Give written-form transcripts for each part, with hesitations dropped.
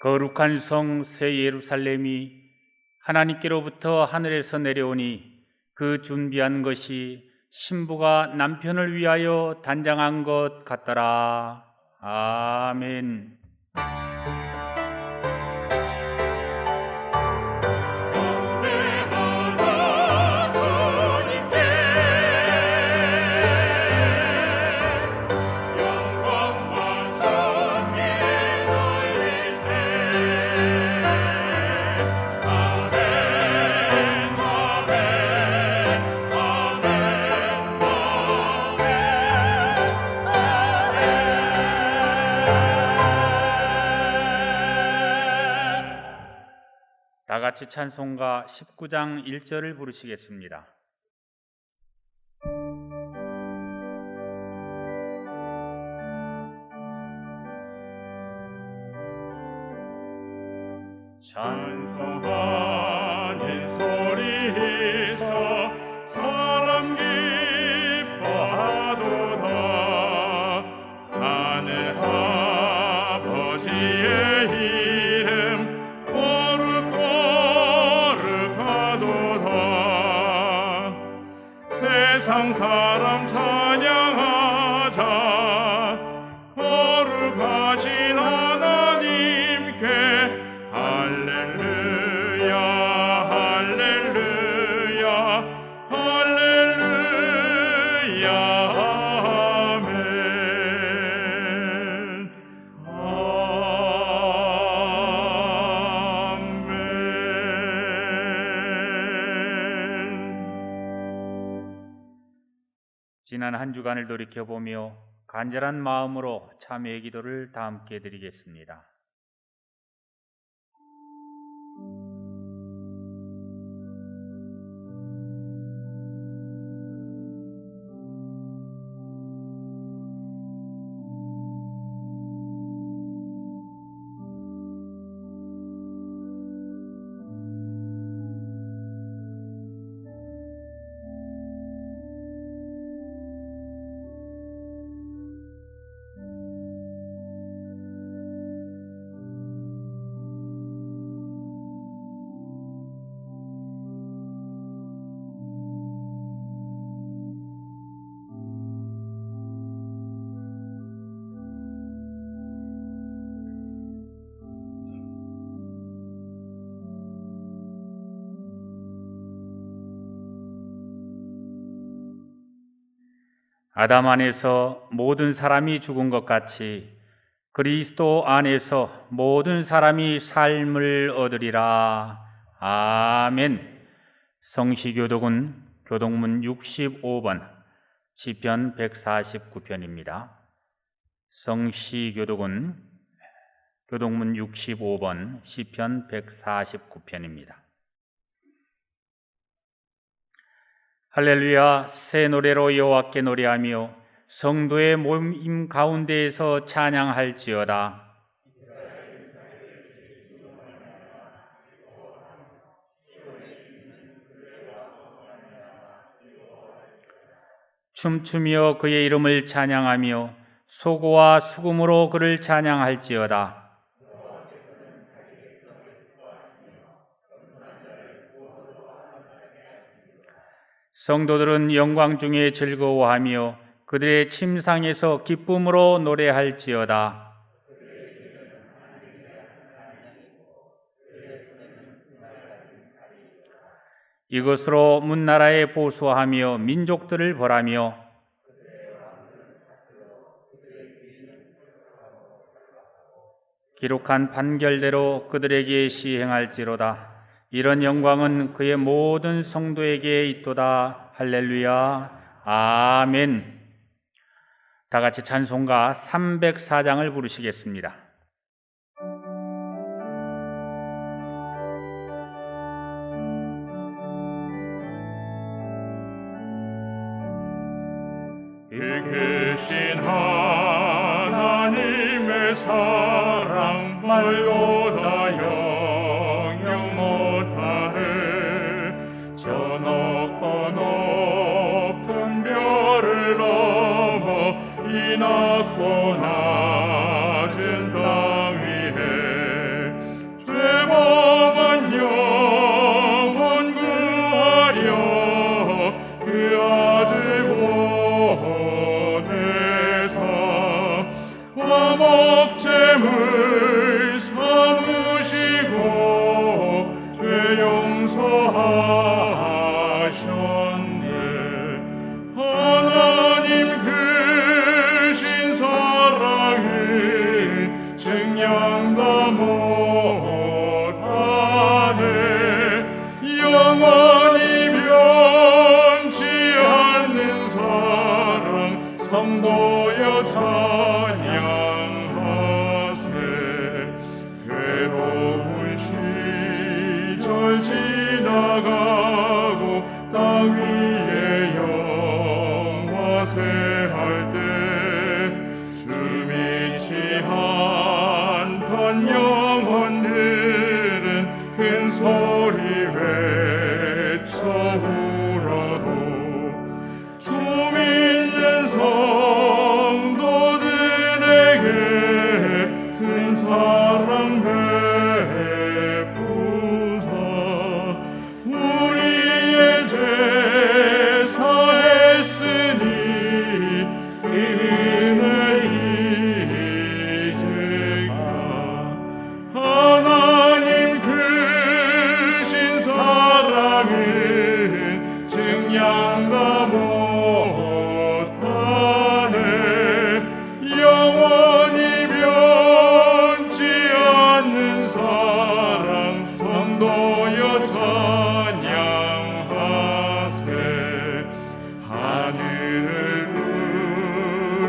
거룩한 성 새 예루살렘이 하나님께로부터 하늘에서 내려오니 그 준비한 것이 신부가 남편을 위하여 단장한 것 같더라. 아멘. 다 같이 찬송가 19장 1절을 부르시겠습니다. 찬송하는 소리에서 사람 기뻐하도다. 하늘 아버지의 이름 거룩하도다. 세상 사람 찬양하자. 거룩하신 하나님께 할렐루야 할렐루야 할렐루야 아멘 아멘. 지난 한 주간을 돌이켜보며 간절한 마음으로 참회의 기도를 다 함께 드리겠습니다. 아담 안에서 모든 사람이 죽은 것 같이 그리스도 안에서 모든 사람이 삶을 얻으리라. 아멘. 성시교독은 교독문 65번, 시편 149편입니다. 성시교독은 교독문 65번, 시편 149편입니다. 할렐루야. 새 노래로 여호와께 노래하며 성도의 모임 가운데에서 찬양할지어다. 춤추며 그의 이름을 찬양하며 소고와 수금으로 그를 찬양할지어다. 성도들은 영광 중에 즐거워하며 그들의 침상에서 기쁨으로 노래할지어다. 이것으로 문나라에 보수하며 민족들을 벌하며 기록한 판결대로 그들에게 시행할지로다. 이런 영광은 그의 모든 성도에게 있도다. 할렐루야. 아멘. 다 같이 찬송가 304장을 부르시겠습니다. 계신 하나님의 사랑 말로다 영영 못하네. 저 높고 높은 별을 넘어 이 낮고 낮은 땅 위에 목재물 삼으시고 죄 용서하셨네. 하나님 크신 사랑은 증량다 못하네. 영원히 변치 않는 사랑 성도여 찬양하세. 괴로운 시절 지나가고 땅 위에 영화세할 때 주 믿지 않던 영혼들은 큰 소리 외쳐 울어도 주 믿는 성도들에게 큰 사랑 베푸사 우리의 죄 사했으니 은혜 이제가 하나님 크신 사랑은 증량다 못하네. 영원히 변치 않는 사랑 성도여 찬양하세. 하늘을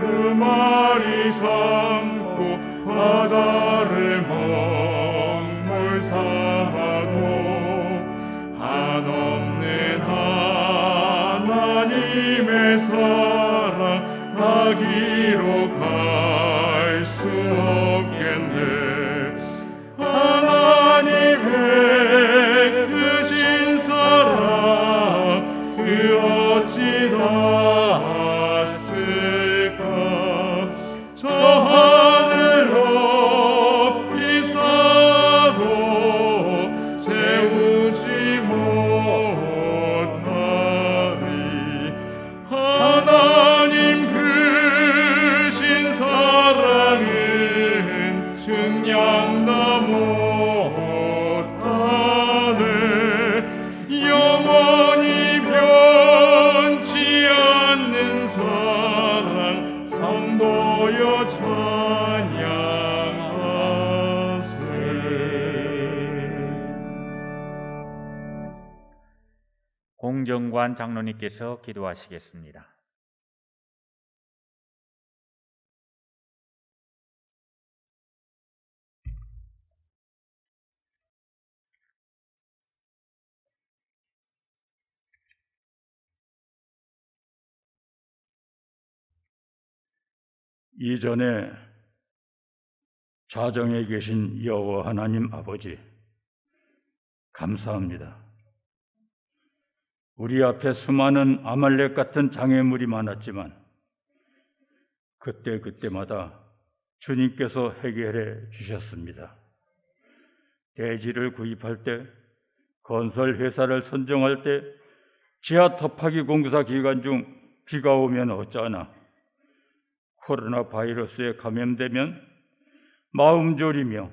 두루마리 삼고 바다를 먹물 삼아도 한없는 하나님의 사랑 다 기록할 수 없겠네. 하나님의 크신 사랑 그 어찌 닿았을까. 저 하늘 높이 쌓아도 채우지 못하리. 하나님 크신 사랑은 증량다 못하네. 영원히 변치 않는 사랑 성도여 찬양하세. 공정관 장로님께서 기도하시겠습니다. 이전에 자정에 계신 여호와 하나님 아버지, 감사합니다. 우리 앞에 수많은 아말렉 같은 장애물이 많았지만 그때마다 주님께서 해결해 주셨습니다. 대지를 구입할 때, 건설 회사를 선정할 때, 지하 터파기 공사 기간 중 비가 오면 어쩌나, 코로나 바이러스에 감염되면 마음 졸이며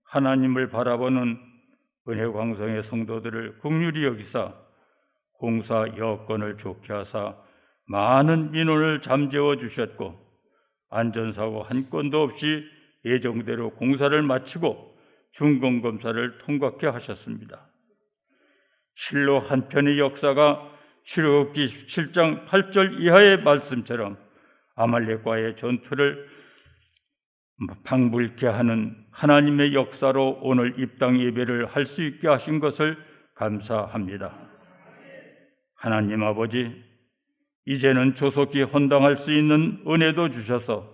하나님을 바라보는 은혜광성의 성도들을 긍휼히 여기사 공사 여건을 좋게 하사 많은 민원을 잠재워 주셨고, 안전사고 한 건도 없이 예정대로 공사를 마치고 준공검사를 통과케 하셨습니다. 실로 한편의 역사가 출애굽기 17장 8절 이하의 말씀처럼 아말렉과의 전투를 방불케 하는 하나님의 역사로 오늘 입당 예배를 할 수 있게 하신 것을 감사합니다. 하나님 아버지, 이제는 조속히 헌당할 수 있는 은혜도 주셔서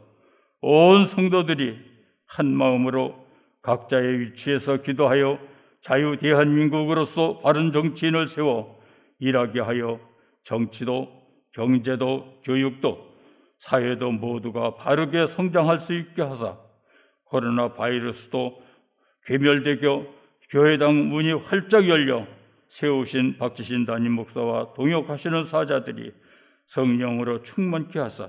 온 성도들이 한 마음으로 각자의 위치에서 기도하여 자유 대한민국으로서 바른 정치인을 세워 일하게 하여 정치도, 경제도, 교육도, 사회도 모두가 바르게 성장할 수 있게 하사 코로나 바이러스도 괴멸되고 교회당 문이 활짝 열려 세우신 박지신 담임 목사와 동역하시는 사자들이 성령으로 충만케 하사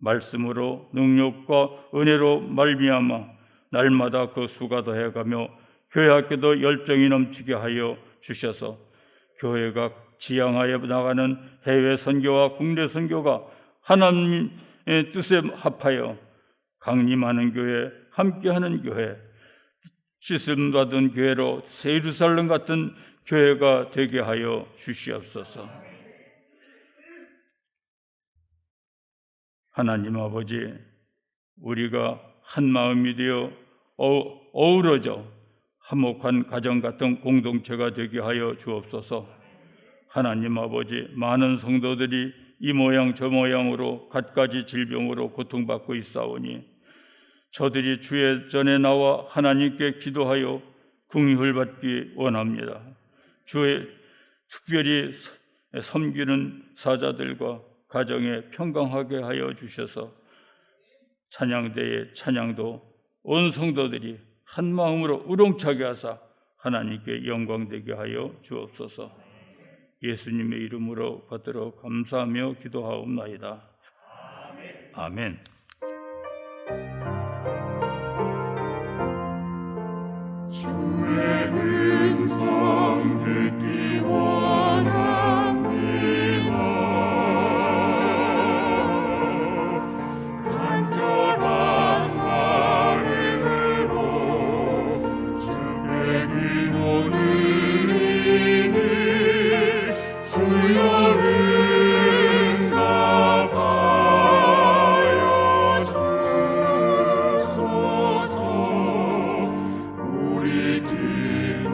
말씀으로 능력과 은혜로 말미암아 날마다 그 수가 더해가며 교회 학교도 열정이 넘치게 하여 주셔서 교회가 지향하여 나가는 해외 선교와 국내 선교가 하나님의 뜻에 합하여 강림하는 교회, 함께하는 교회, 씻음 받은 교회로 새 예루살렘 같은 교회가 되게 하여 주시옵소서. 하나님 아버지, 우리가 한 마음이 되어 어우러져 화목한 가정 같은 공동체가 되게 하여 주옵소서. 하나님 아버지, 많은 성도들이 이 모양 저 모양으로 갖가지 질병으로 고통받고 있사오니 저들이 주의 전에 나와 하나님께 기도하여 긍휼을 받기 원합니다. 주의 특별히 섬기는 사자들과 가정에 평강하게 하여 주셔서 찬양대의 찬양도 온 성도들이 한 마음으로 우렁차게 하사 하나님께 영광되게 하여 주옵소서. 예수님의 이름으로 받들어 감사하며 기도하옵나이다. 아멘. 주의 음성 듣기 원합니다. 간절한 마음으로 주의 기도 드리니 주여 응답하여 주소서. 우리 기도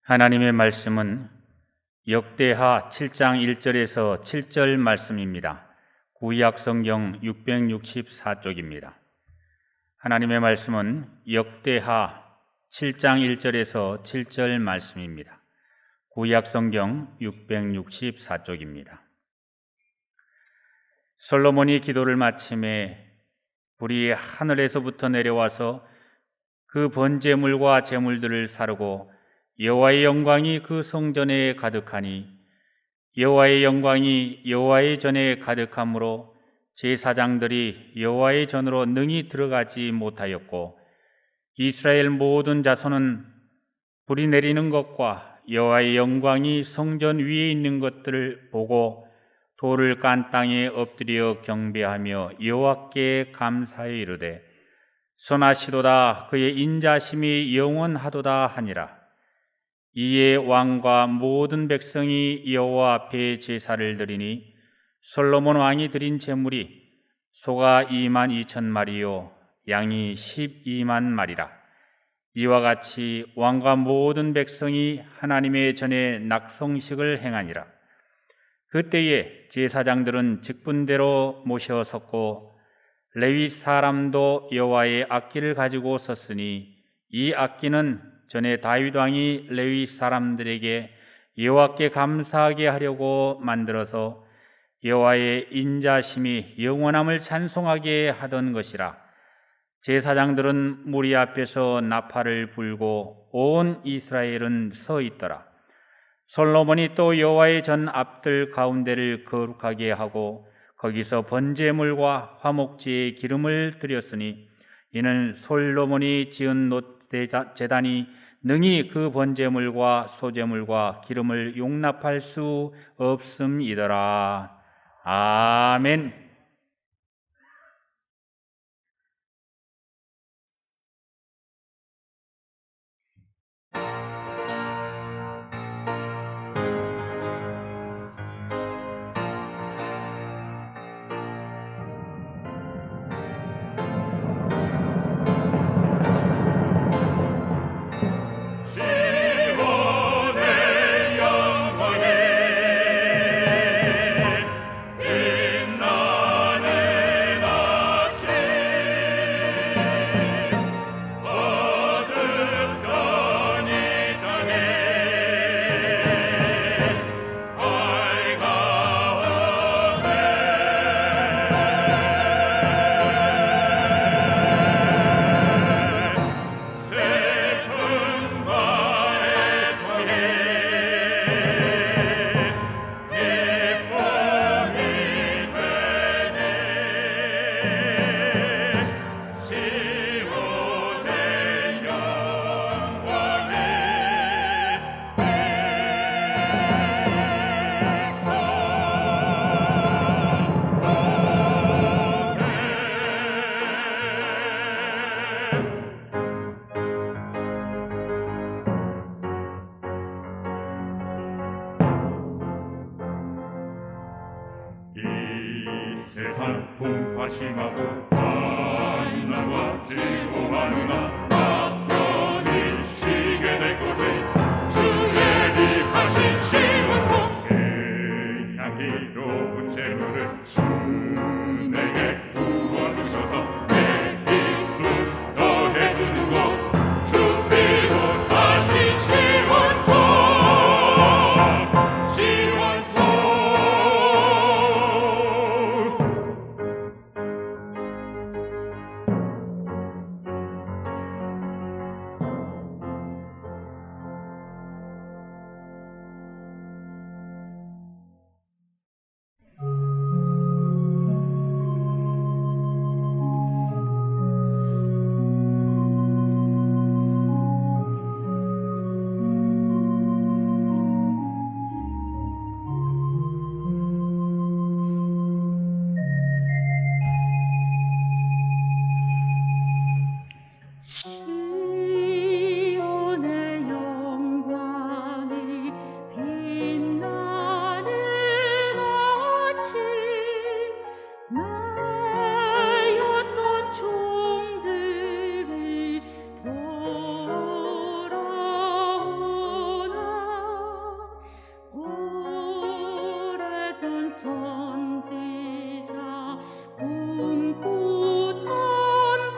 하나님의 말씀은 역대하 7장 1절에서 7절 말씀입니다. 구약 성경 664쪽입니다. 하나님의 말씀은 역대하 7장 1절에서 7절 말씀입니다. 구약 성경 664쪽입니다. 솔로몬이 기도를 마침에 불이 하늘에서부터 내려와서 그 번제물과 제물들을 사르고 여호와의 영광이 그 성전에 가득하니 여호와의 영광이 여호와의 전에 가득함으로 제사장들이 여호와의 전으로 능히 들어가지 못하였고 이스라엘 모든 자손은 불이 내리는 것과 여호와의 영광이 성전 위에 있는 것들을 보고 돌을 깐 땅에 엎드려 경배하며 여호와께 감사히 이르되 선하시도다 그의 인자심이 영원하도다 하니라. 이에 왕과 모든 백성이 여호와 앞에 제사를 드리니 솔로몬 왕이 드린 제물이 소가 22,000마리요 양이 12만 마리라. 이와 같이 왕과 모든 백성이 하나님의 전에 낙성식을 행하니라. 그때에 제사장들은 직분대로 모셔 섰고 레위 사람도 여호와의 악기를 가지고 섰으니 이 악기는 전에 다윗 왕이 레위 사람들에게 여호와께 감사하게 하려고 만들어서 여호와의 인자심이 영원함을 찬송하게 하던 것이라. 제사장들은 무리 앞에서 나팔을 불고 온 이스라엘은 서 있더라. 솔로몬이 또 여호와의 전 앞들 가운데를 거룩하게 하고 거기서 번제물과 화목제의 기름을 드렸으니 이는 솔로몬이 지은 제단이 능히 그 번제물과 소제물과 기름을 용납할 수 없음이더라. 아멘. 시온의 영광이 빛나 세상 풍파심하고 만난과 즐거워하느나 나편이 쉬게 될 것을 주의 하신 시원성 향기로운 재물을 주 내게 부어주셔서 내 기쁨 더해주는 것 주피로 사신 시원성 시원성 시온의 영광이 빛나는 아침 나였던 종들이 돌아오나 오래전 선지자 꿈꾸던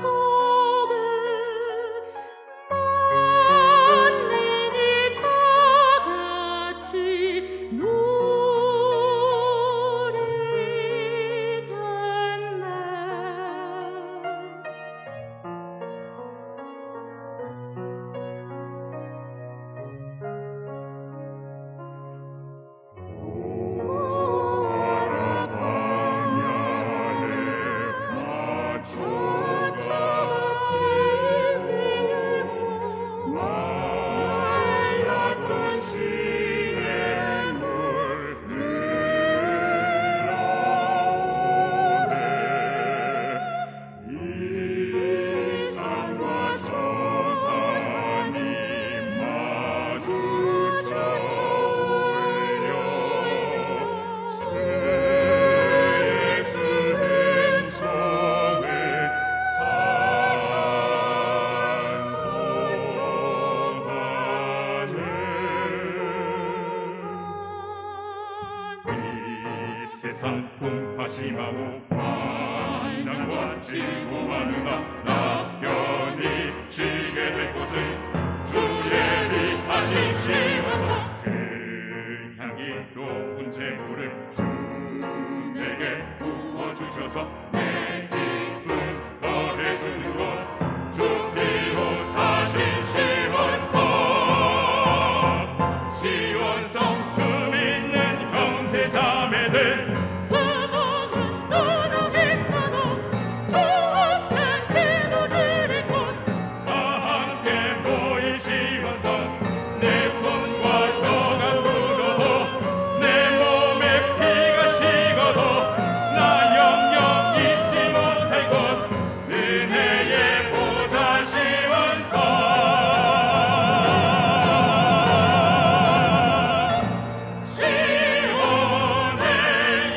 복을 만민이 다 같이 누리겠네. 말랐던 시냇 물 흘러오네 이 산과 저 산이 마주쳐 올려 주 예수 은총을 찬송하네 이 세상 풍파심하고 만난과 즐거워하느나 나 편히 쉬게 될 곳을 주의 빛하신 시원성 그 향기로운 재물을 주 내게 부어주셔서 내 기쁨 더해주는 것 주피로 사신 시원성 시원성 주 믿는 형제 자매들 부모는 떠나겠어도 주 앞에 기도드릴 곳 다 함께 모인 시원성 내 손과 혀가 굳어도 내 몸에 피가 식어도 나 영영 잊지 못할 것 은혜의 보좌 시원성 시온의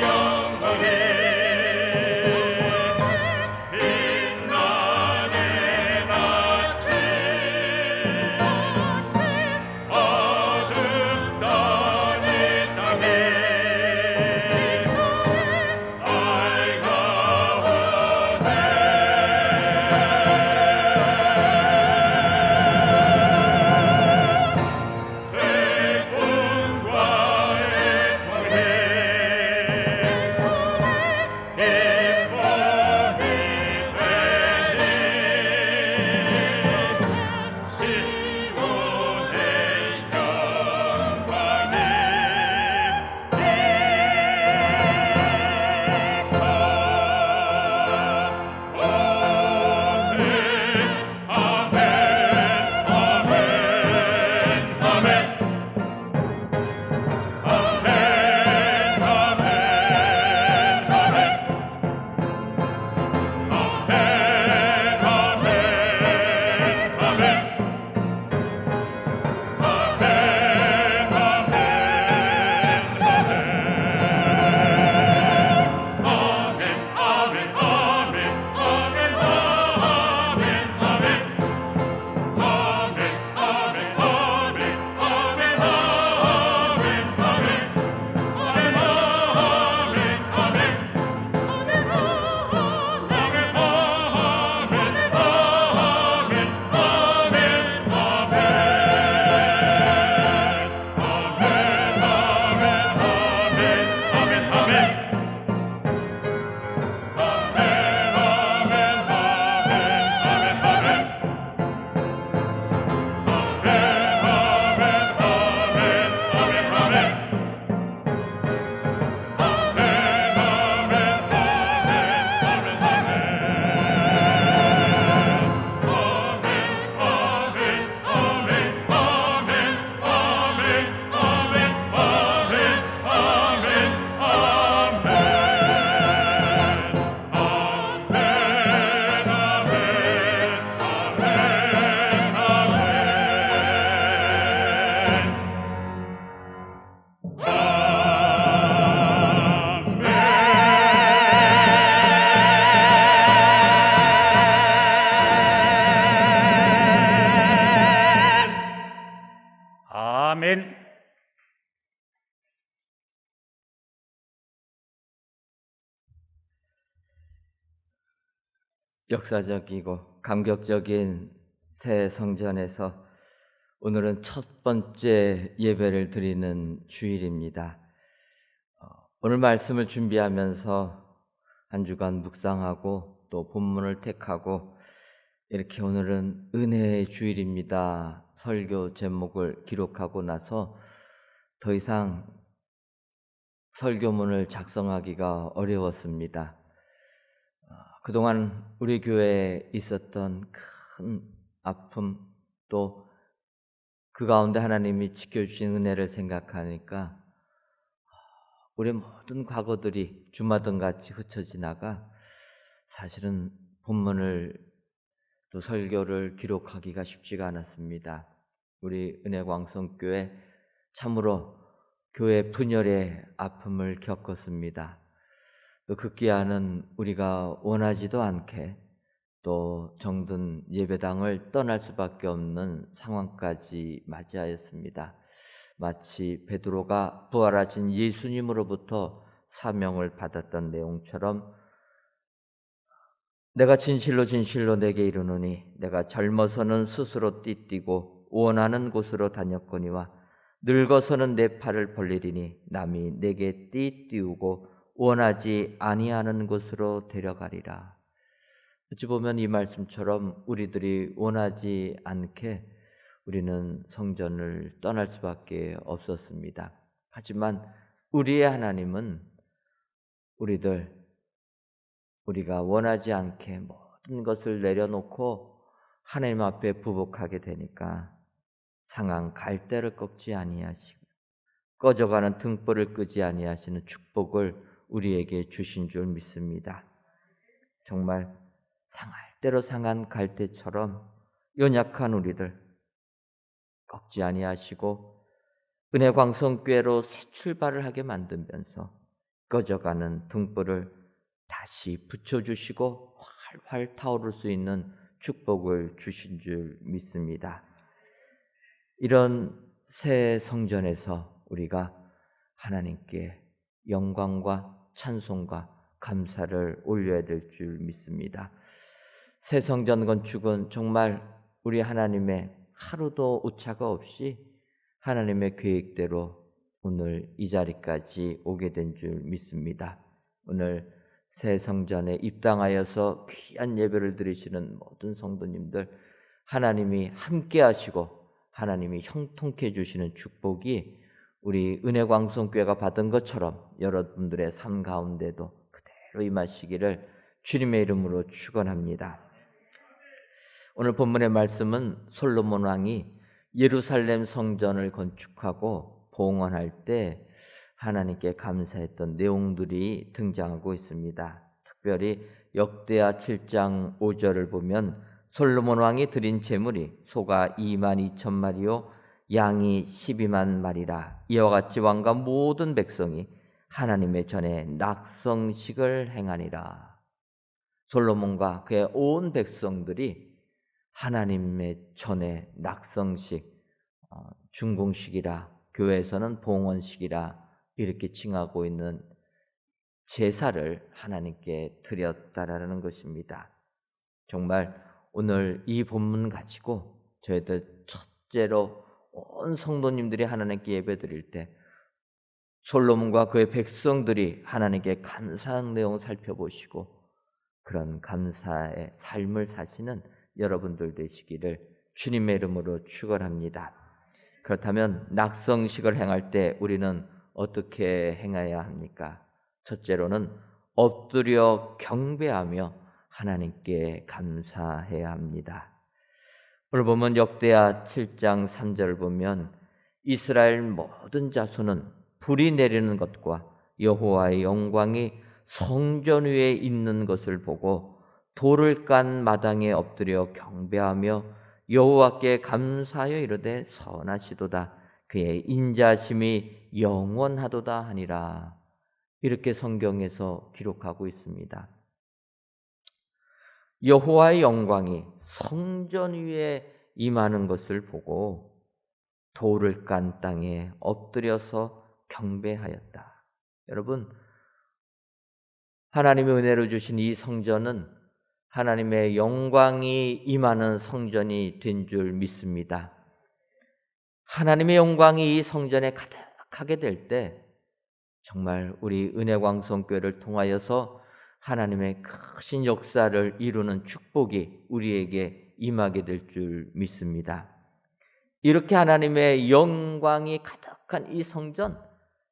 아멘. 역사적이고 감격적인 새 성전에서 오늘은 첫 번째 예배를 드리는 주일입니다. 오늘 말씀을 준비하면서 한 주간 묵상하고 또 본문을 택하고 이렇게 오늘은 은혜의 주일입니다. 설교 제목을 기록하고 나서 더 이상 설교문을 작성하기가 어려웠습니다. 그동안 우리 교회에 있었던 큰 아픔 또 그 가운데 하나님이 지켜주신 은혜를 생각하니까 우리 모든 과거들이 주마등같이 흩어 지나가 사실은 본문을 또 설교를 기록하기가 쉽지가 않았습니다. 우리 은혜광성교회 참으로 교회 분열의 아픔을 겪었습니다. 또 급기야는 우리가 원하지도 않게 또 정든 예배당을 떠날 수밖에 없는 상황까지 맞이하였습니다. 마치 베드로가 부활하신 예수님으로부터 사명을 받았던 내용처럼 내가 진실로 진실로 내게 이르노니 내가 젊어서는 스스로 띠뛰고 원하는 곳으로 다녔거니와 늙어서는 내 팔을 벌리리니 남이 내게 띠띠우고 원하지 아니하는 곳으로 데려가리라. 어찌 보면 이 말씀처럼 우리들이 원하지 않게 우리는 성전을 떠날 수밖에 없었습니다. 하지만 우리의 하나님은 우리가 원하지 않게 모든 것을 내려놓고 하나님 앞에 부복하게 되니까 상한 갈대를 꺾지 아니하시고 꺼져가는 등불을 끄지 아니하시는 축복을 우리에게 주신 줄 믿습니다. 정말 상할 대로 상한 갈대처럼 연약한 우리들 꺾지 아니하시고 은혜광성교회로 새 출발을 하게 만들면서 꺼져가는 등불을 다시 붙여주시고 활활 타오를 수 있는 축복을 주신 줄 믿습니다. 이런 새 성전에서 우리가 하나님께 영광과 찬송과 감사를 올려야 될 줄 믿습니다. 새 성전 건축은 정말 우리 하나님의 하루도 오차가 없이 하나님의 계획대로 오늘 이 자리까지 오게 된 줄 믿습니다. 오늘 새 성전에 입당하여서 귀한 예배를 드리시는 모든 성도님들 하나님이 함께 하시고 하나님이 형통케 주시는 축복이 우리 은혜광성교회가 받은 것처럼 여러분들의 삶 가운데도 그대로 임하시기를 주님의 이름으로 축원합니다. 오늘 본문의 말씀은 솔로몬 왕이 예루살렘 성전을 건축하고 봉헌할 때 하나님께 감사했던 내용들이 등장하고 있습니다. 특별히 역대하 7장 5절을 보면 솔로몬 왕이 드린 제물이 소가 22,000마리요 양이 12만 마리라. 이와 같이 왕과 모든 백성이 하나님의 전에 낙성식을 행하니라. 솔로몬과 그의 온 백성들이 하나님의 전에 낙성식, 중공식이라 교회에서는 봉헌식이라 이렇게 칭하고 있는 제사를 하나님께 드렸다라는 것입니다. 정말 오늘 이 본문 가지고 저희들 첫째로 온 성도님들이 하나님께 예배드릴 때 솔로몬과 그의 백성들이 하나님께 감사한 내용을 살펴보시고 그런 감사의 삶을 사시는 여러분들 되시기를 주님의 이름으로 축원합니다. 그렇다면 낙성식을 행할 때 우리는 어떻게 행해야 합니까? 첫째로는 엎드려 경배하며 하나님께 감사해야 합니다. 오늘 보면 역대하 7장 3절을 보면 이스라엘 모든 자손은 불이 내리는 것과 여호와의 영광이 성전 위에 있는 것을 보고 돌을 깐 마당에 엎드려 경배하며 여호와께 감사하여 이르되 선하시도다 그의 인자심이 영원하도다 하니라. 이렇게 성경에서 기록하고 있습니다. 여호와의 영광이 성전 위에 임하는 것을 보고 돌을 깐 땅에 엎드려서 경배하였다. 여러분, 하나님의 은혜로 주신 이 성전은 하나님의 영광이 임하는 성전이 된 줄 믿습니다. 하나님의 영광이 이 성전에 가득하게 될 때 정말 우리 은혜광성교회를 통하여서 하나님의 크신 역사를 이루는 축복이 우리에게 임하게 될 줄 믿습니다. 이렇게 하나님의 영광이 가득한 이 성전,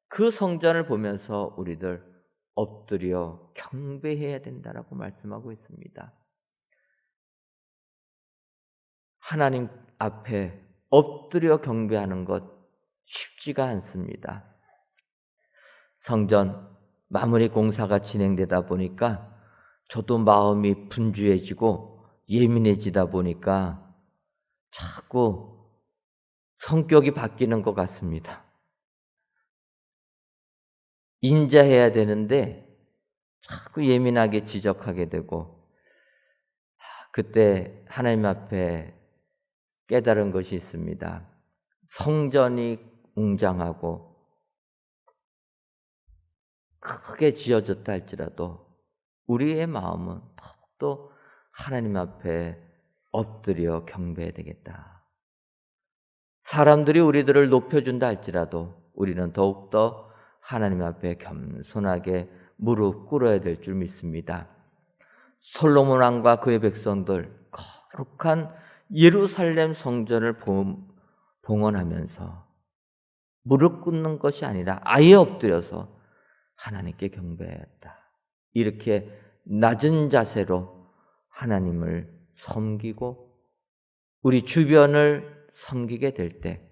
그 성전을 보면서 우리들 엎드려 경배해야 된다라고 말씀하고 있습니다. 하나님 앞에 엎드려 경배하는 것 쉽지가 않습니다. 성전 마무리 공사가 진행되다 보니까 저도 마음이 분주해지고 예민해지다 보니까 자꾸 성격이 바뀌는 것 같습니다. 인자해야 되는데 자꾸 예민하게 지적하게 되고, 그때 하나님 앞에 깨달은 것이 있습니다. 성전이 웅장하고 크게 지어졌다 할지라도 우리의 마음은 더욱더 하나님 앞에 엎드려 경배해야 되겠다. 사람들이 우리들을 높여준다 할지라도 우리는 더욱더 하나님 앞에 겸손하게 무릎 꿇어야 될 줄 믿습니다. 솔로몬 왕과 그의 백성들 거룩한 예루살렘 성전을 봉헌하면서 무릎 꿇는 것이 아니라 아예 엎드려서 하나님께 경배했다. 이렇게 낮은 자세로 하나님을 섬기고 우리 주변을 섬기게 될 때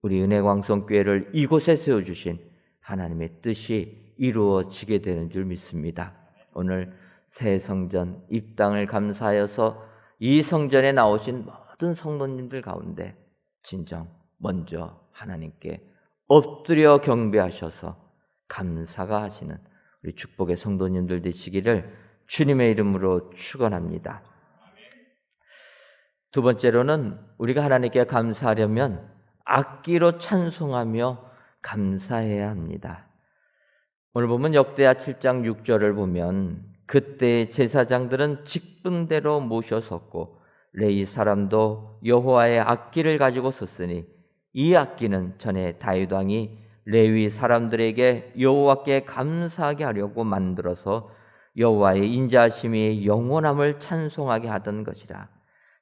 우리 은혜광성교회를 이곳에 세워주신 하나님의 뜻이 이루어지게 되는 줄 믿습니다. 오늘 새 성전 입당을 감사하여서 이 성전에 나오신 모든 성도님들 가운데 진정 먼저 하나님께 엎드려 경배하셔서 감사가 하시는 우리 축복의 성도님들 되시기를 주님의 이름으로 축원합니다. 두 번째로는 우리가 하나님께 감사하려면 악기로 찬송하며 감사해야 합니다. 오늘 보면 역대하 7장 6절을 보면 그때 제사장들은 직분대로 모셔섰고 레위 사람도 여호와의 악기를 가지고 섰으니 이 악기는 전에 다윗 왕이 레위 사람들에게 여호와께 감사하게 하려고 만들어서 여호와의 인자하심이 영원함을 찬송하게 하던 것이라.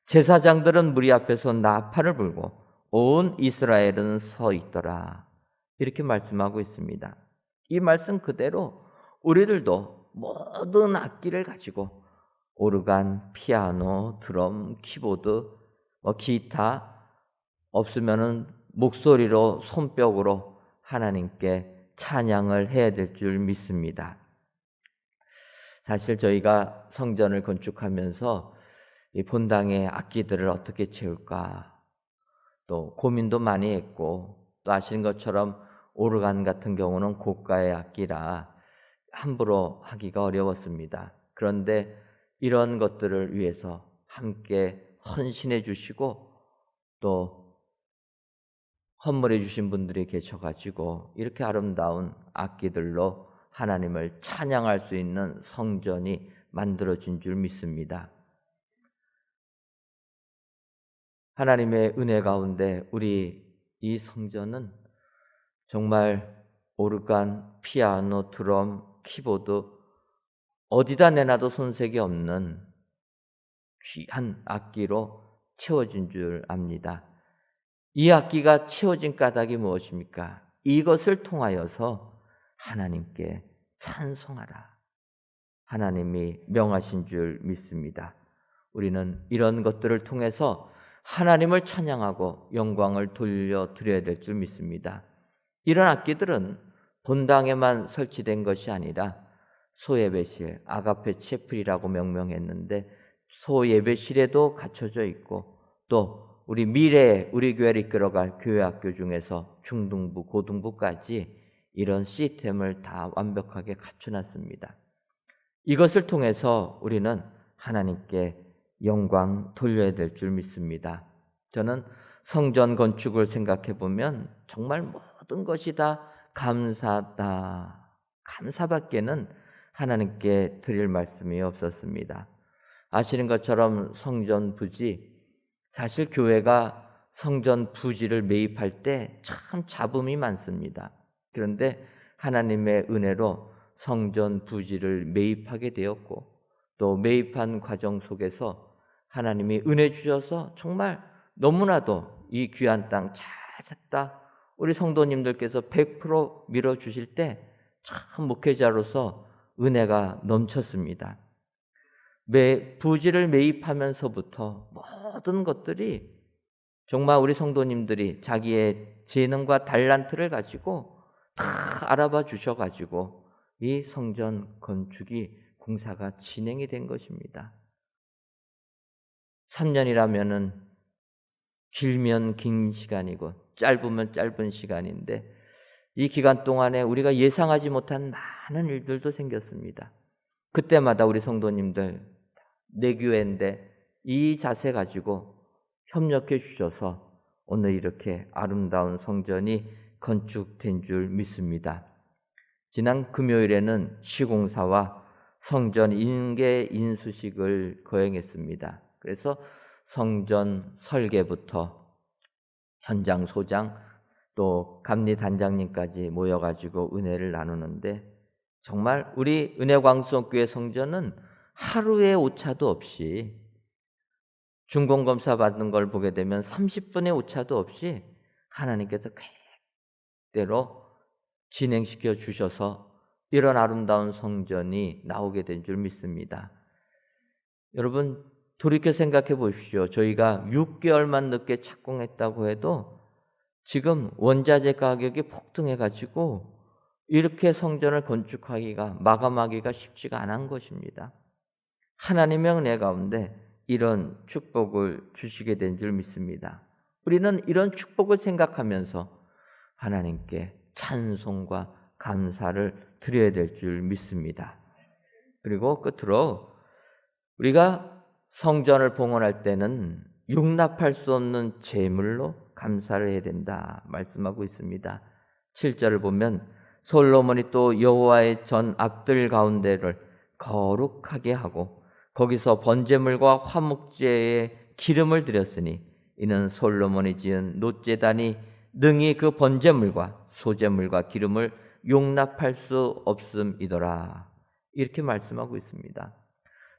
제사장들은 무리 앞에서 나팔을 불고 온 이스라엘은 서 있더라. 이렇게 말씀하고 있습니다. 이 말씀 그대로 우리들도 모든 악기를 가지고 오르간, 피아노, 드럼, 키보드, 기타 없으면은 목소리로 손뼉으로 하나님께 찬양을 해야 될 줄 믿습니다. 사실 저희가 성전을 건축하면서 이 본당의 악기들을 어떻게 채울까 또 고민도 많이 했고, 또 아시는 것처럼 오르간 같은 경우는 고가의 악기라 함부로 하기가 어려웠습니다. 그런데 이런 것들을 위해서 함께 헌신해 주시고 또 헌물해 주신 분들이 계셔가지고 이렇게 아름다운 악기들로 하나님을 찬양할 수 있는 성전이 만들어진 줄 믿습니다. 하나님의 은혜 가운데 우리 이 성전은 정말 오르간, 피아노, 드럼, 키보드 어디다 내놔도 손색이 없는 귀한 악기로 채워진 줄 압니다. 이 악기가 채워진 까닭이 무엇입니까? 이것을 통하여서 하나님께 찬송하라. 하나님이 명하신 줄 믿습니다. 우리는 이런 것들을 통해서 하나님을 찬양하고 영광을 돌려드려야 될 줄 믿습니다. 이런 악기들은 본당에만 설치된 것이 아니라 소예배실, 아가페 채플이라고 명명했는데 소예배실에도 갖춰져 있고 또 우리 미래에 우리 교회를 이끌어갈 교회 학교 중에서 중등부, 고등부까지 이런 시스템을 다 완벽하게 갖춰놨습니다. 이것을 통해서 우리는 하나님께 영광 돌려야 될 줄 믿습니다. 저는 성전 건축을 생각해 보면 정말 모든 것이 다 감사다. 감사밖에는 하나님께 드릴 말씀이 없었습니다. 아시는 것처럼 성전 부지, 사실 교회가 성전 부지를 매입할 때 참 잡음이 많습니다. 그런데 하나님의 은혜로 성전 부지를 매입하게 되었고, 또 매입한 과정 속에서 하나님이 은혜 주셔서 정말 너무나도 이 귀한 땅 잘 샀다, 우리 성도님들께서 100% 밀어주실 때 참 목회자로서 은혜가 넘쳤습니다. 부지를 매입하면서부터 모든 것들이 정말 우리 성도님들이 자기의 재능과 달란트를 가지고 다 알아봐 주셔가지고 이 성전 건축이 공사가 진행이 된 것입니다. 3년이라면은 길면 긴 시간이고 짧으면 짧은 시간인데, 이 기간 동안에 우리가 예상하지 못한 많은 일들도 생겼습니다. 그때마다 우리 성도님들, 내 교회인데 이 자세 가지고 협력해 주셔서 오늘 이렇게 아름다운 성전이 건축된 줄 믿습니다. 지난 금요일에는 시공사와 성전 인계 인수식을 거행했습니다. 그래서 성전 설계부터 현장 소장, 또 감리 단장님까지 모여가지고 은혜를 나누는데, 정말 우리 은혜광성교회 성전은 하루의 오차도 없이, 중공검사 받는 걸 보게 되면 30분의 오차도 없이 하나님께서 계획대로 진행시켜 주셔서 이런 아름다운 성전이 나오게 된 줄 믿습니다. 여러분, 돌이켜 생각해 보십시오. 저희가 6개월만 늦게 착공했다고 해도 지금 원자재 가격이 폭등해가지고 이렇게 성전을 건축하기가, 마감하기가 쉽지가 않은 것입니다. 하나님의 은혜 가운데 이런 축복을 주시게 된 줄 믿습니다. 우리는 이런 축복을 생각하면서 하나님께 찬송과 감사를 드려야 될 줄 믿습니다. 그리고 끝으로 우리가 성전을 봉헌할 때는 용납할 수 없는 제물로 감사를 해야 된다 말씀하고 있습니다. 7절을 보면 솔로몬이 또 여호와의 전 악들 가운데를 거룩하게 하고 거기서 번제물과 화목제에 기름을 드렸으니 이는 솔로몬이 지은 놋제단이 능히 그 번제물과 소제물과 기름을 용납할 수 없음이더라. 이렇게 말씀하고 있습니다.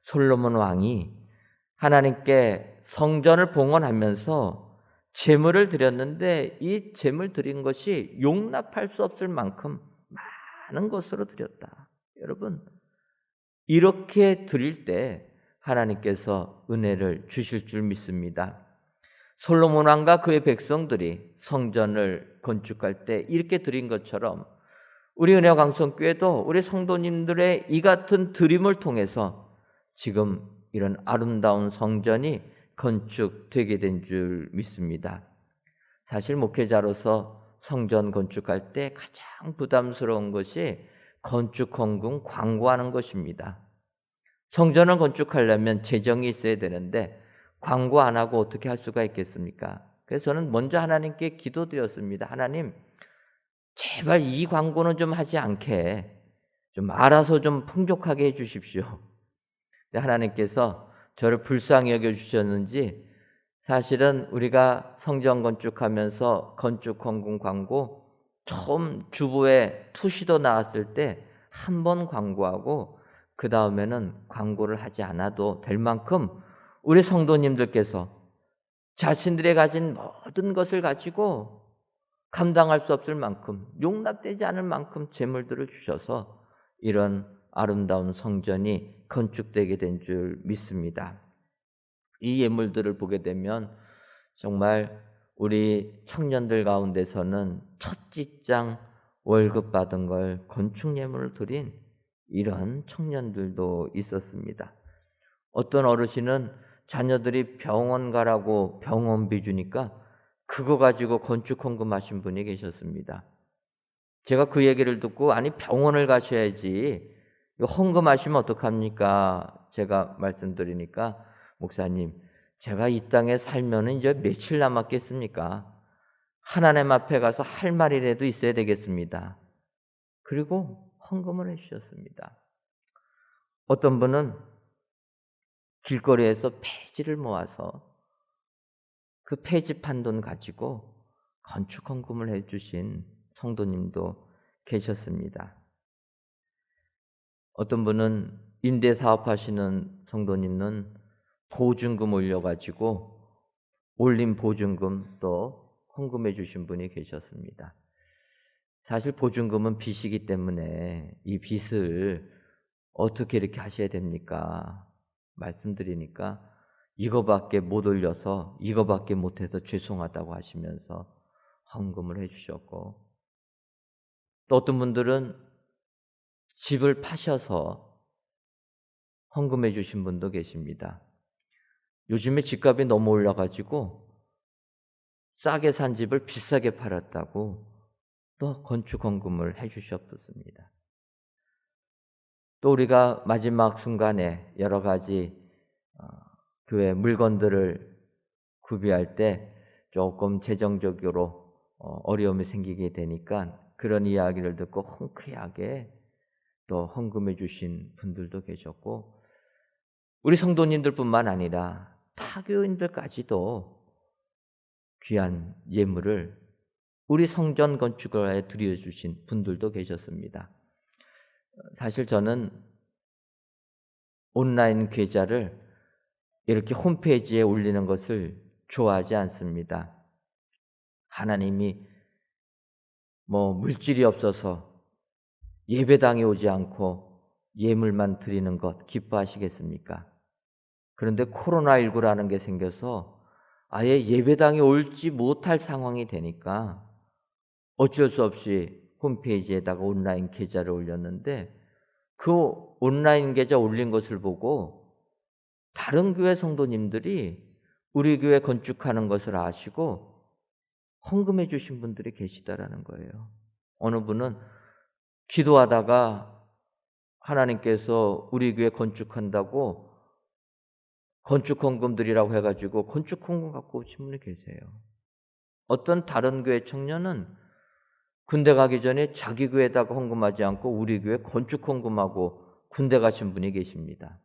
솔로몬 왕이 하나님께 성전을 봉헌하면서 제물을 드렸는데 이 제물 드린 것이 용납할 수 없을 만큼 많은 것으로 드렸다. 여러분, 이렇게 드릴 때 하나님께서 은혜를 주실 줄 믿습니다. 솔로몬 왕과 그의 백성들이 성전을 건축할 때 이렇게 드린 것처럼 우리 은혜광성교회도 우리 성도님들의 이 같은 드림을 통해서 지금 이런 아름다운 성전이 건축되게 된 줄 믿습니다. 사실 목회자로서 성전 건축할 때 가장 부담스러운 것이 건축헌금 광고하는 것입니다. 성전을 건축하려면 재정이 있어야 되는데 광고 안 하고 어떻게 할 수가 있겠습니까? 그래서 저는 먼저 하나님께 기도드렸습니다. 하나님, 제발 이 광고는 좀 하지 않게 좀 알아서 좀 풍족하게 해주십시오. 하나님께서 저를 불쌍히 여겨주셨는지 사실은 우리가 성전 건축하면서 건축헌금 광고 처음 주보에 투시도 나왔을 때 한 번 광고하고 그 다음에는 광고를 하지 않아도 될 만큼 우리 성도님들께서 자신들이 가진 모든 것을 가지고 감당할 수 없을 만큼, 용납되지 않을 만큼 재물들을 주셔서 이런 아름다운 성전이 건축되게 된 줄 믿습니다. 이 예물들을 보게 되면 정말 우리 청년들 가운데서는 첫 직장 월급 받은 걸 건축 예물을 드린 이런 청년들도 있었습니다. 어떤 어르신은 자녀들이 병원 가라고 병원비 주니까 그거 가지고 건축 헌금하신 분이 계셨습니다. 제가 그 얘기를 듣고 아니 병원을 가셔야지 이거 헌금하시면 어떡합니까? 제가 말씀드리니까 목사님 제가 이 땅에 살면은 이제 며칠 남았겠습니까? 하나님 앞에 가서 할 말이라도 있어야 되겠습니다. 그리고 헌금을 해주셨습니다. 어떤 분은 길거리에서 폐지를 모아서 그 폐지 판 돈 가지고 건축 헌금을 해주신 성도님도 계셨습니다. 어떤 분은 임대사업 하시는 성도님은 보증금 올려가지고 올린 보증금 또 헌금해 주신 분이 계셨습니다. 사실 보증금은 빚이기 때문에 이 빚을 어떻게 이렇게 하셔야 됩니까? 말씀드리니까 이거밖에 못 올려서 이거밖에 못해서 죄송하다고 하시면서 헌금을 해주셨고, 또 어떤 분들은 집을 파셔서 헌금해 주신 분도 계십니다. 요즘에 집값이 너무 올라가지고 싸게 산 집을 비싸게 팔았다고 또 건축 헌금을 해주셨습니다. 또 우리가 마지막 순간에 여러 가지 교회 물건들을 구비할 때 조금 재정적으로 어려움이 생기게 되니까 그런 이야기를 듣고 흔쾌하게 또 헌금해 주신 분들도 계셨고, 우리 성도님들뿐만 아니라 타교인들까지도 귀한 예물을 우리 성전 건축에 드려주신 분들도 계셨습니다. 사실 저는 온라인 계좌를 이렇게 홈페이지에 올리는 것을 좋아하지 않습니다. 하나님이 물질이 없어서 예배당에 오지 않고 예물만 드리는 것 기뻐하시겠습니까? 그런데 코로나19라는 게 생겨서 아예 예배당에 올지 못할 상황이 되니까 어쩔 수 없이 홈페이지에다가 온라인 계좌를 올렸는데, 그 온라인 계좌 올린 것을 보고 다른 교회 성도님들이 우리 교회 건축하는 것을 아시고 헌금해 주신 분들이 계시다라는 거예요. 어느 분은 기도하다가 하나님께서 우리 교회 건축한다고 건축 헌금 드리라고 해가지고 건축 헌금 갖고 오신 분이 계세요. 어떤 다른 교회 청년은 군대 가기 전에 자기 교회에다가 헌금하지 않고 우리 교회 건축 헌금하고 군대 가신 분이 계십니다.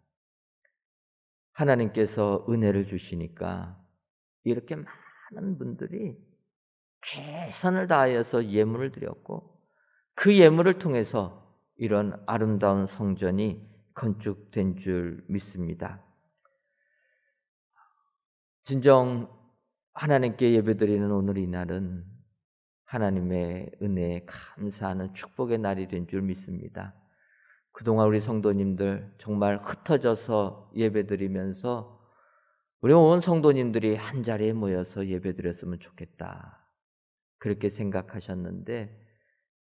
하나님께서 은혜를 주시니까 이렇게 많은 분들이 최선을 다하여서 예물을 드렸고, 그 예물을 통해서 이런 아름다운 성전이 건축된 줄 믿습니다. 진정 하나님께 예배드리는 오늘 이 날은 하나님의 은혜에 감사하는 축복의 날이 된 줄 믿습니다. 그동안 우리 성도님들 정말 흩어져서 예배드리면서 우리 온 성도님들이 한 자리에 모여서 예배드렸으면 좋겠다, 그렇게 생각하셨는데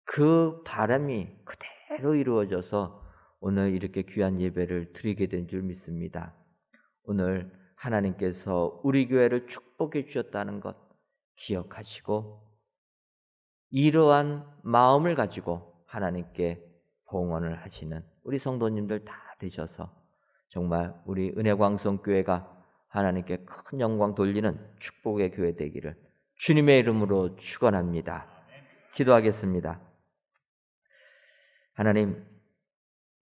그 바람이 그대로 이루어져서 오늘 이렇게 귀한 예배를 드리게 된 줄 믿습니다. 오늘 하나님께서 우리 교회를 축복해 주셨다는 것 기억하시고 이러한 마음을 가지고 하나님께 봉헌을 하시는 우리 성도님들 다 되셔서 정말 우리 은혜광성교회가 하나님께 큰 영광 돌리는 축복의 교회 되기를 주님의 이름으로 축원합니다. 기도하겠습니다. 하나님,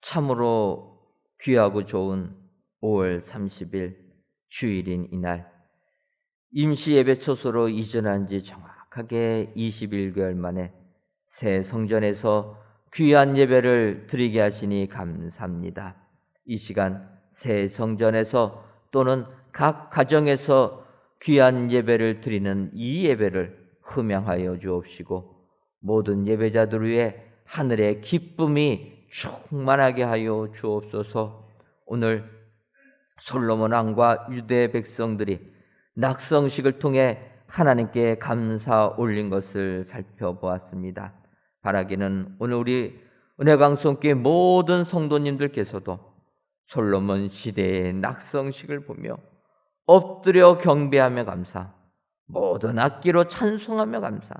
참으로 귀하고 좋은 5월 30일 주일인 이날, 임시 예배 초소로 이전한 지 정확하게 21개월 만에 새 성전에서 귀한 예배를 드리게 하시니 감사합니다. 이 시간 새 성전에서 또는 각 가정에서 귀한 예배를 드리는 이 예배를 흠양하여 주옵시고 모든 예배자들 위해 하늘의 기쁨이 충만하게 하여 주옵소서. 오늘 솔로몬 왕과 유대 백성들이 낙성식을 통해 하나님께 감사 올린 것을 살펴보았습니다. 바라기는 오늘 우리 은혜광성교회 모든 성도님들께서도 솔로몬 시대의 낙성식을 보며 엎드려 경배하며 감사, 모든 악기로 찬송하며 감사,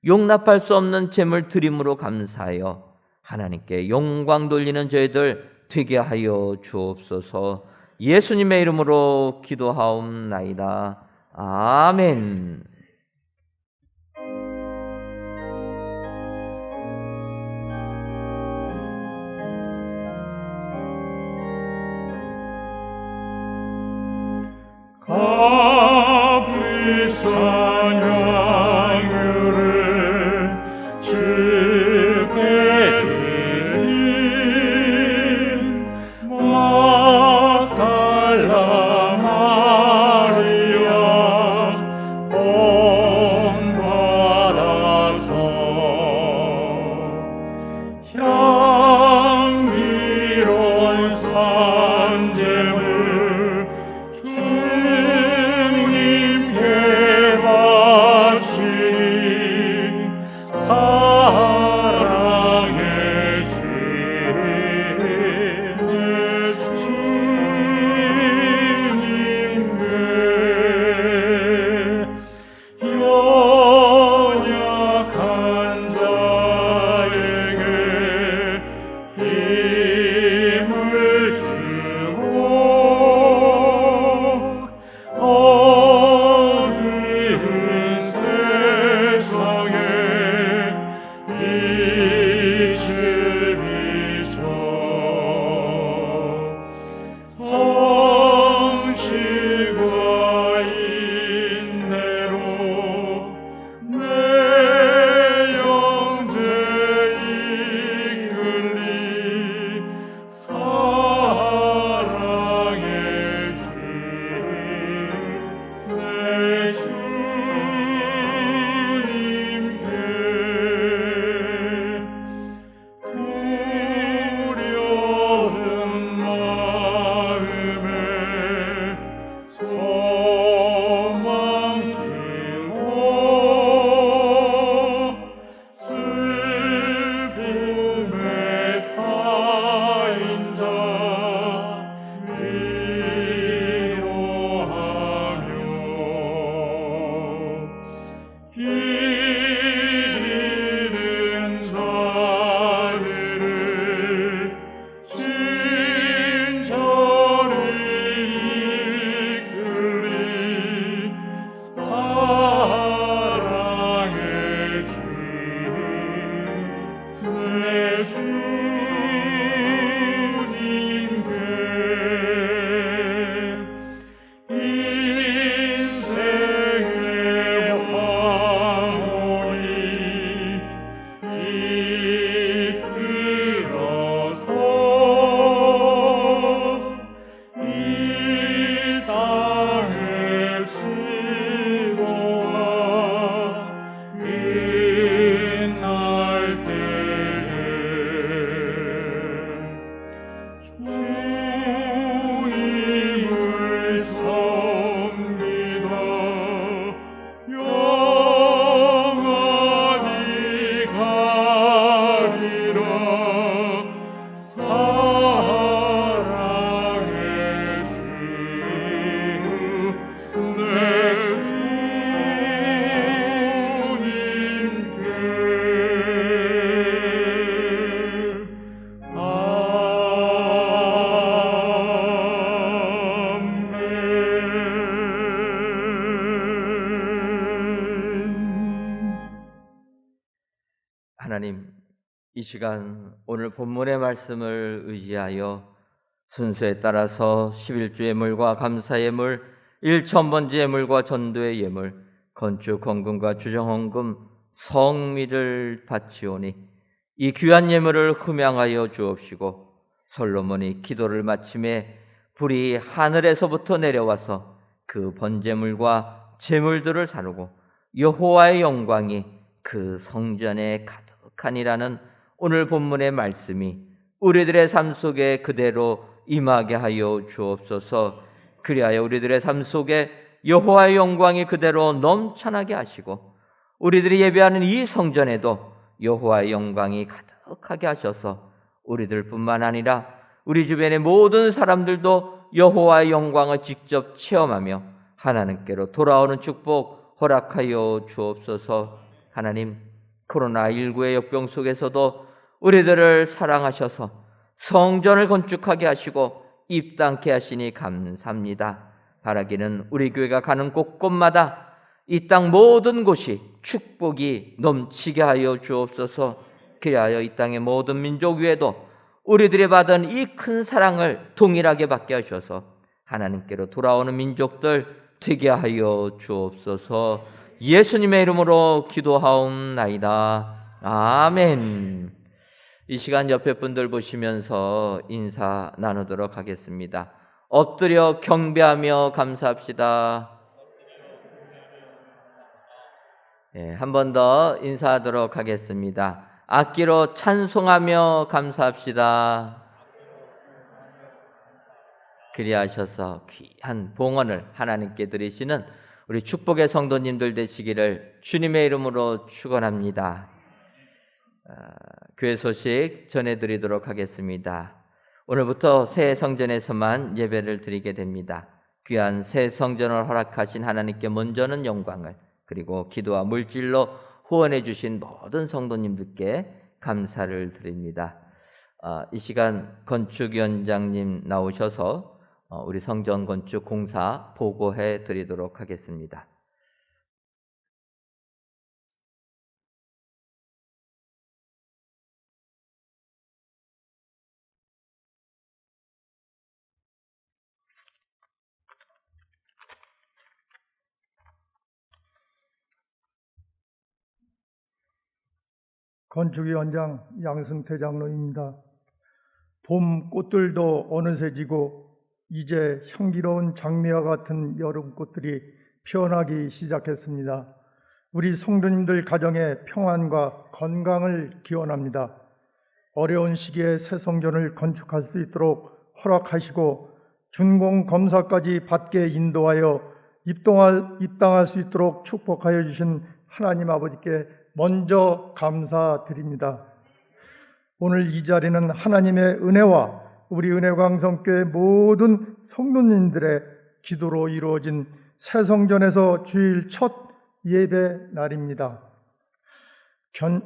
용납할 수 없는 제물 드림으로 감사하여 하나님께 영광 돌리는 저희들 되게 하여 주옵소서. 예수님의 이름으로 기도하옵나이다. 아멘. 감사양유를 주께 드린 막달라 마리아 본받아서 향기로운 산제물 주님께 바치니 사랑의 주님께 연약한 자에게 힘을 주고 어두운 세상에 빛을 비춰 성실과 인내로 내 영제 이끌리 사랑의 주 내 주님께 두려운 마음에 소망 주고 슬픔에 쌓인 자 위로하며 기지는 자들을 친절히 이끌리 사랑의 주 내 주님께 인생의 황홀이 이끌어서 이 땅의 수고가 빛날 때에 주님을 섬기다 영원히 가리라 사랑의 주 내 주님께 아멘. 하나님, 이 시간 오늘 본문의 말씀을 의지하여 순서에 따라서 11주 예물과 감사 예물, 1천번째 예물과 전도의 예물, 건축 헌금과 주정 헌금, 성미를 바치오니 이 귀한 예물을 흠양하여 주옵시고 솔로몬이 기도를 마침에 불이 하늘에서부터 내려와서 그 번제물과 제물들을 사르고 여호와의 영광이 그 성전에 가득하니라는 오늘 본문의 말씀이 우리들의 삶 속에 그대로 임하게 하여 주옵소서. 그리하여 우리들의 삶 속에 여호와의 영광이 그대로 넘쳐나게 하시고 우리들이 예배하는 이 성전에도 여호와의 영광이 가득하게 하셔서 우리들뿐만 아니라 우리 주변의 모든 사람들도 여호와의 영광을 직접 체험하며 하나님께로 돌아오는 축복 허락하여 주옵소서. 하나님, 코로나19의 역병 속에서도 우리들을 사랑하셔서 성전을 건축하게 하시고 입당케 하시니 감사합니다. 바라기는 우리 교회가 가는 곳곳마다 이 땅 모든 곳이 축복이 넘치게 하여 주옵소서. 그리하여 이 땅의 모든 민족 위에도 우리들이 받은 이 큰 사랑을 동일하게 받게 하셔서 하나님께로 돌아오는 민족들 되게 하여 주옵소서. 예수님의 이름으로 기도하옵나이다. 아멘. 이 시간 옆에 분들 보시면서 인사 나누도록 하겠습니다. 엎드려 경배하며 감사합시다. 한 번 더 인사하도록 하겠습니다. 악기로 찬송하며 감사합시다. 그리하셔서 귀한 봉헌을 하나님께 드리시는 우리 축복의 성도님들 되시기를 주님의 이름으로 축원합니다. 교회 소식 전해드리도록 하겠습니다. 오늘부터 새 성전에서만 예배를 드리게 됩니다. 귀한 새 성전을 허락하신 하나님께 먼저는 영광을, 그리고 기도와 물질로 후원해 주신 모든 성도님들께 감사를 드립니다. 이 시간 건축위원장님 나오셔서 우리 성전 건축 공사 보고해 드리도록 하겠습니다. 건축위원장 양승태 장로입니다. 봄 꽃들도 어느새 지고 이제 향기로운 장미와 같은 여름 꽃들이 피어나기 시작했습니다. 우리 성도님들 가정의 평안과 건강을 기원합니다. 어려운 시기에 새 성전을 건축할 수 있도록 허락하시고 준공 검사까지 받게 인도하여 입당할 수 있도록 축복하여 주신 하나님 아버지께 먼저 감사드립니다. 오늘 이 자리는 하나님의 은혜와 우리 은혜광성교회 모든 성도님들의 기도로 이루어진 새 성전에서 주일 첫 예배 날입니다.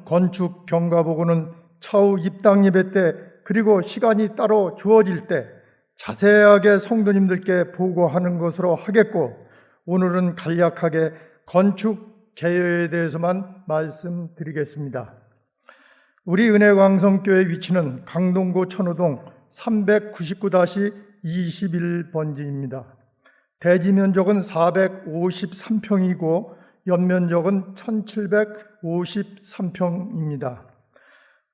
건축 경과보고는 차후 입당 예배 때, 그리고 시간이 따로 주어질 때 자세하게 성도님들께 보고하는 것으로 하겠고, 오늘은 간략하게 건축 개요에 대해서만 말씀드리겠습니다. 우리 은혜광성교회 위치는 강동구 천호동 399-21번지입니다. 대지 면적은 453평이고 연면적은 1753평입니다.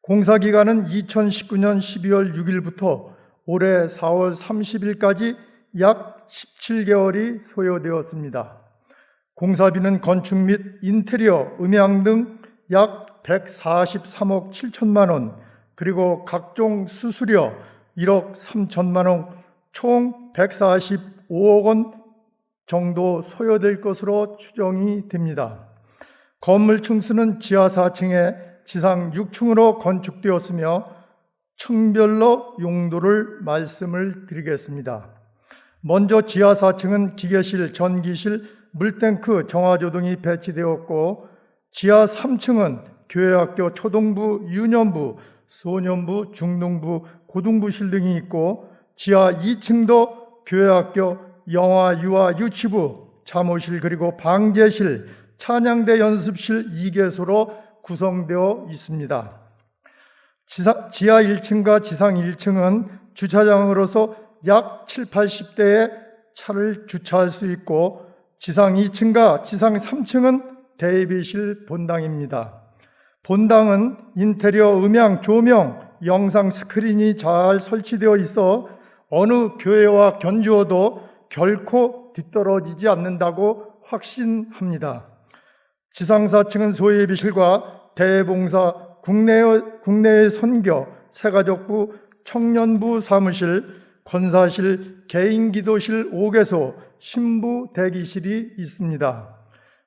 공사기간은 2019년 12월 6일부터 올해 4월 30일까지 약 17개월이 소요되었습니다. 공사비는 건축 및 인테리어, 음향 등 약 143억 7천만 원, 그리고 각종 수수료 1억 3천만 원, 총 145억 원 정도 소요될 것으로 추정이 됩니다. 건물 층수는 지하 4층에 지상 6층으로 건축되었으며 층별로 용도를 말씀을 드리겠습니다. 먼저 지하 4층은 기계실, 전기실, 물탱크, 정화조 등이 배치되었고, 지하 3층은 교회학교, 초등부, 유년부, 소년부, 중등부, 고등부실 등이 있고, 지하 2층도 교회학교, 영화, 유아, 유치부, 자모실, 그리고 방제실, 찬양대 연습실 2개소로 구성되어 있습니다. 지하 1층과 지상 1층은 주차장으로서 약 70-80대의 차를 주차할 수 있고, 지상 2층과 지상 3층은 대비실 본당입니다. 본당은 인테리어, 음향, 조명, 영상 스크린이 잘 설치되어 있어 어느 교회와 견주어도 결코 뒤떨어지지 않는다고 확신합니다. 지상 4층은 소예비실과 대봉사, 국내의 선교, 새가족부, 청년부 사무실, 권사실, 개인기도실 5개소, 신부 대기실이 있습니다.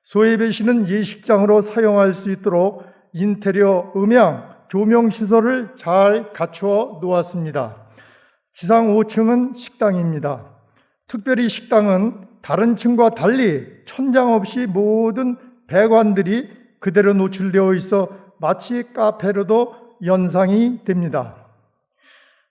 소예배실은 예식장으로 사용할 수 있도록 인테리어, 음향, 조명 시설을 잘 갖추어 놓았습니다. 지상 5층은 식당입니다. 특별히 식당은 다른 층과 달리 천장 없이 모든 배관들이 그대로 노출되어 있어 마치 카페로도 연상이 됩니다.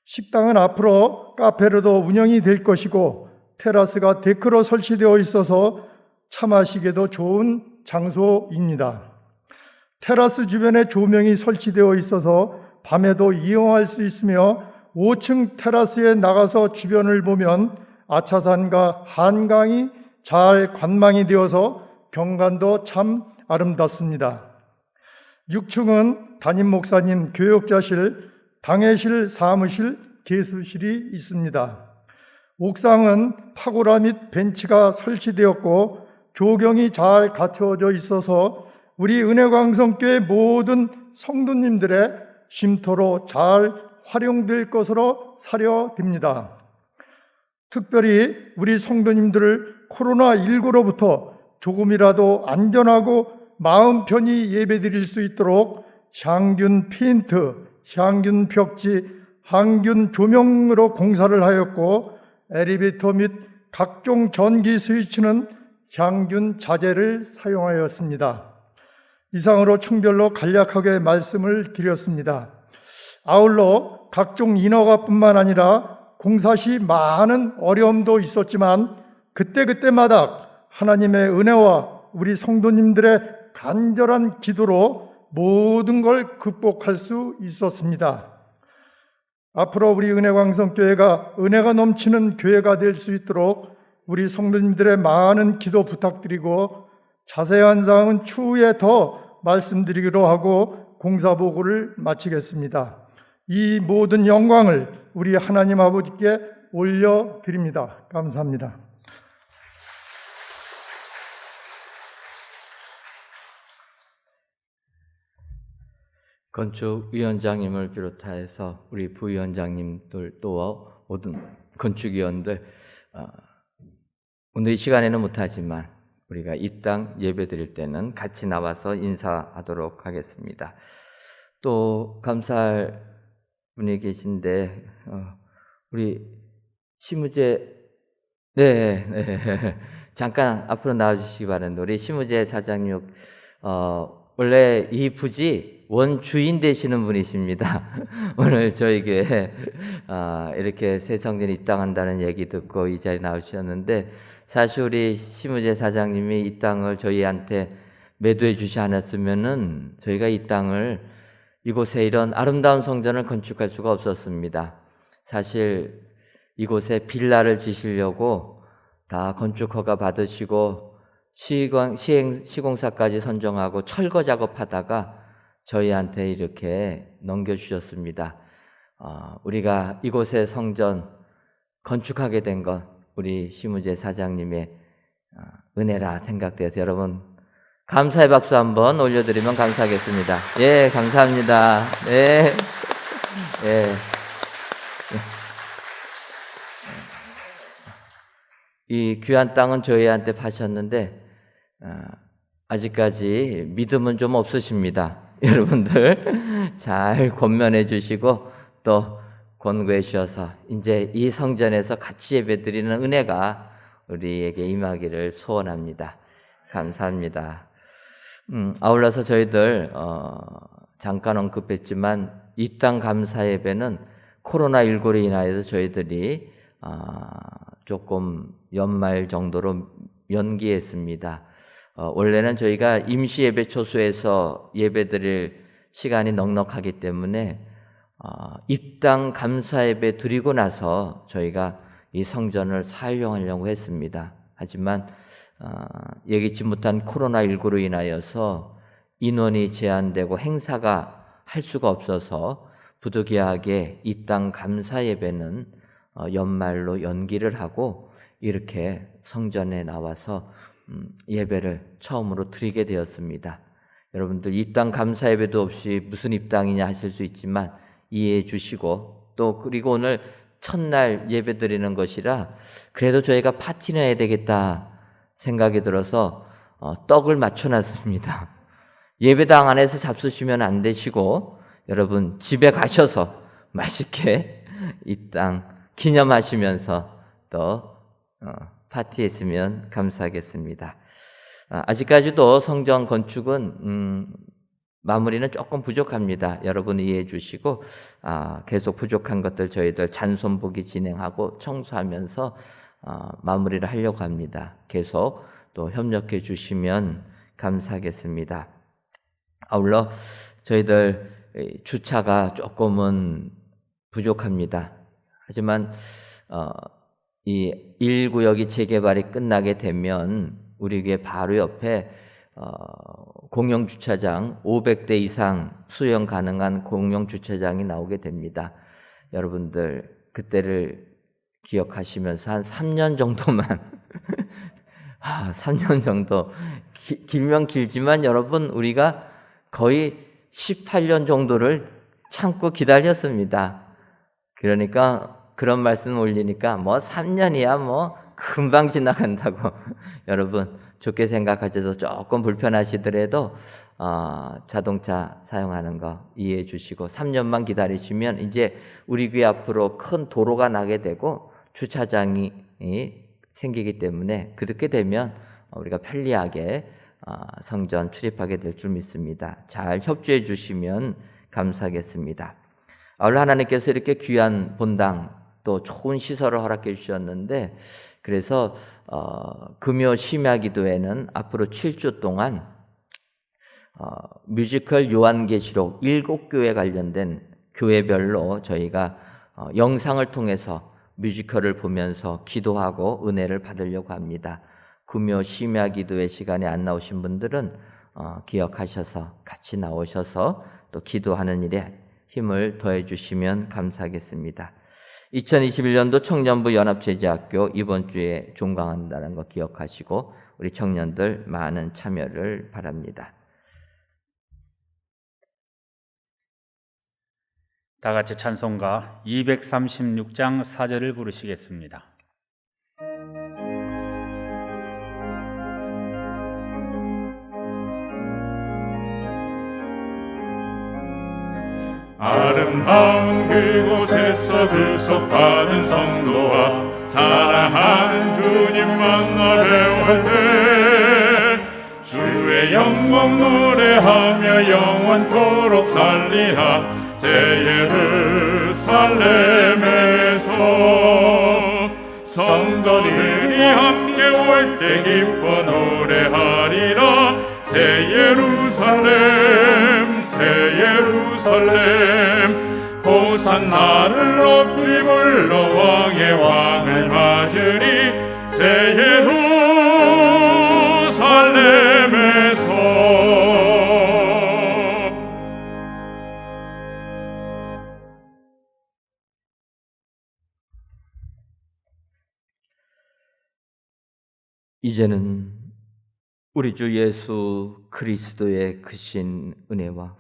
식당은 앞으로 카페로도 운영이 될 것이고 테라스가 데크로 설치되어 있어서 차 마시기에도 좋은 장소입니다. 테라스 주변에 조명이 설치되어 있어서 밤에도 이용할 수 있으며 5층 테라스에 나가서 주변을 보면 아차산과 한강이 잘 관망이 되어서 경관도 참 아름답습니다. 6층은 담임 목사님 교역자실, 당회실, 사무실, 개수실이 있습니다. 옥상은 파고라 및 벤치가 설치되었고 조경이 잘 갖추어져 있어서 우리 은혜광성교회 모든 성도님들의 쉼터로 잘 활용될 것으로 사려집니다. 특별히 우리 성도님들을 코로나19로부터 조금이라도 안전하고 마음 편히 예배드릴 수 있도록 향균 페인트, 향균 벽지, 향균 조명으로 공사를 하였고 엘리베이터 및 각종 전기 스위치는 향균 자재를 사용하였습니다. 이상으로 층별로 간략하게 말씀을 드렸습니다. 아울러 각종 인허가뿐만 아니라 공사 시 많은 어려움도 있었지만 그때그때마다 하나님의 은혜와 우리 성도님들의 간절한 기도로 모든 걸 극복할 수 있었습니다. 앞으로 우리 은혜광성교회가 은혜가 넘치는 교회가 될 수 있도록 우리 성도님들의 많은 기도 부탁드리고 자세한 사항은 추후에 더 말씀드리기로 하고 공사보고를 마치겠습니다. 이 모든 영광을 우리 하나님 아버지께 올려드립니다. 감사합니다. 건축위원장님을 비롯해서 우리 부위원장님들 또 모든 건축위원들, 오늘 이 시간에는 못하지만 우리가 이 땅 예배 드릴 때는 같이 나와서 인사하도록 하겠습니다. 또 감사할 분이 계신데 우리 심우재 잠깐 앞으로 나와주시기 바랍니다. 우리 심우재 사장님 원래 이 부지 원주인 되시는 분이십니다. 오늘 저에게 이렇게 새 성전이 입당한다는 얘기 듣고 이 자리에 나오셨는데 사실 우리 심우재 사장님이 이 땅을 저희한테 매도해 주지 않았으면은 저희가 이 땅을 이곳에 이런 아름다운 성전을 건축할 수가 없었습니다. 사실 이곳에 빌라를 지시려고 다 건축 허가 받으시고 시공사까지 선정하고 철거 작업하다가 저희한테 이렇게 넘겨주셨습니다. 우리가 이곳에 성전 건축하게 된 것 우리 심우재 사장님의 은혜라 생각돼서 여러분 감사의 박수 한번 올려드리면 감사하겠습니다. 예, 감사합니다. 네. 예. 이 귀한 땅은 저희한테 파셨는데 아직까지 믿음은 좀 없으십니다. 여러분들 잘 권면해 주시고 또 권고해 주셔서 이제 이 성전에서 같이 예배드리는 은혜가 우리에게 임하기를 소원합니다. 감사합니다. 아울러서 저희들 잠깐 언급했지만 이 땅 감사 예배는 코로나19로 인하여서 저희들이 조금 연말 정도로 연기했습니다. 원래는 저희가 임시 예배 초소에서 예배드릴 시간이 넉넉하기 때문에 입당 감사 예배 드리고 나서 저희가 이 성전을 사용하려고 했습니다. 하지만 예기치 못한 코로나19로 인하여서 인원이 제한되고 행사가 할 수가 없어서 부득이하게 입당 감사 예배는 연말로 연기를 하고 이렇게 성전에 나와서 예배를 처음으로 드리게 되었습니다. 여러분들 입당 감사 예배도 없이 무슨 입당이냐 하실 수 있지만 이해해 주시고 또 그리고 오늘 첫날 예배 드리는 것이라 그래도 저희가 파티는 해야 되겠다 생각이 들어서 떡을 맞춰놨습니다. 예배당 안에서 잡수시면 안 되시고 여러분 집에 가셔서 맛있게 이 땅 기념하시면서 또 파티했으면 감사하겠습니다. 아직까지도 성전 건축은 마무리는 조금 부족합니다. 여러분 이해해 주시고 계속 부족한 것들 저희들 잔손보기 진행하고 청소하면서 마무리를 하려고 합니다. 계속 또 협력해 주시면 감사하겠습니다. 아울러 저희들 주차가 조금은 부족합니다. 하지만 이 1구역이 재개발이 끝나게 되면 우리 교회 바로 옆에 공영 주차장 500대 이상 수용 가능한 공영 주차장이 나오게 됩니다. 여러분들 그때를 기억하시면서 한 3년 정도만 3년 정도 길면 길지만 여러분 우리가 거의 18년 정도를 참고 기다렸습니다. 그러니까 그런 말씀 올리니까 3년이야 금방 지나간다고 여러분 좋게 생각하셔서 조금 불편하시더라도 자동차 사용하는 거 이해해 주시고 3년만 기다리시면 이제 우리 교회 앞으로 큰 도로가 나게 되고 주차장이 생기기 때문에 그렇게 되면 우리가 편리하게 성전 출입하게 될 줄 믿습니다. 잘 협조해 주시면 감사하겠습니다. 오늘 하나님께서 이렇게 귀한 본당 또 좋은 시설을 허락해 주셨는데 그래서 금요 심야기도회는 앞으로 7주 동안 뮤지컬 요한계시록 7교회 관련된 교회별로 저희가 영상을 통해서 뮤지컬을 보면서 기도하고 은혜를 받으려고 합니다. 금요 심야기도회 시간에 안 나오신 분들은 기억하셔서 같이 나오셔서 또 기도하는 일에 힘을 더해 주시면 감사하겠습니다. 2021년도 청년부 연합제자학교 이번 주에 종강한다는 거 기억하시고 우리 청년들 많은 참여를 바랍니다. 다 같이 찬송가 236장 4절을 부르시겠습니다. 아름다운 그곳에서 구속받은 성도와 사랑하는 주님 만나 배울 때 주의 영광 노래하며 영원토록 살리라 새 예루살렘에서 성도들이 함께 올 때 기뻐 노래하리라 새 예루살렘 새 예루살렘 호산나를 높이 불러 왕의 왕을 맞으리 새 예루살렘에서 이제는 우리 주 예수 그리스도의 크신 은혜와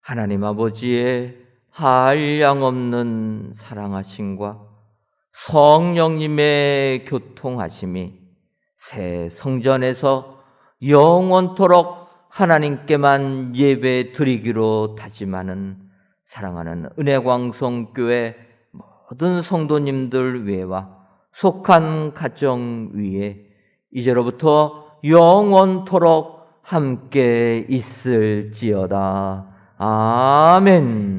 하나님 아버지의 한량없는 사랑하심과 성령님의 교통하심이 새 성전에서 영원토록 하나님께만 예배 드리기로 다짐하는 사랑하는 은혜광성교회 모든 성도님들 위에와 속한 가정 위에 이제로부터 영원토록 함께 있을지어다. 아멘.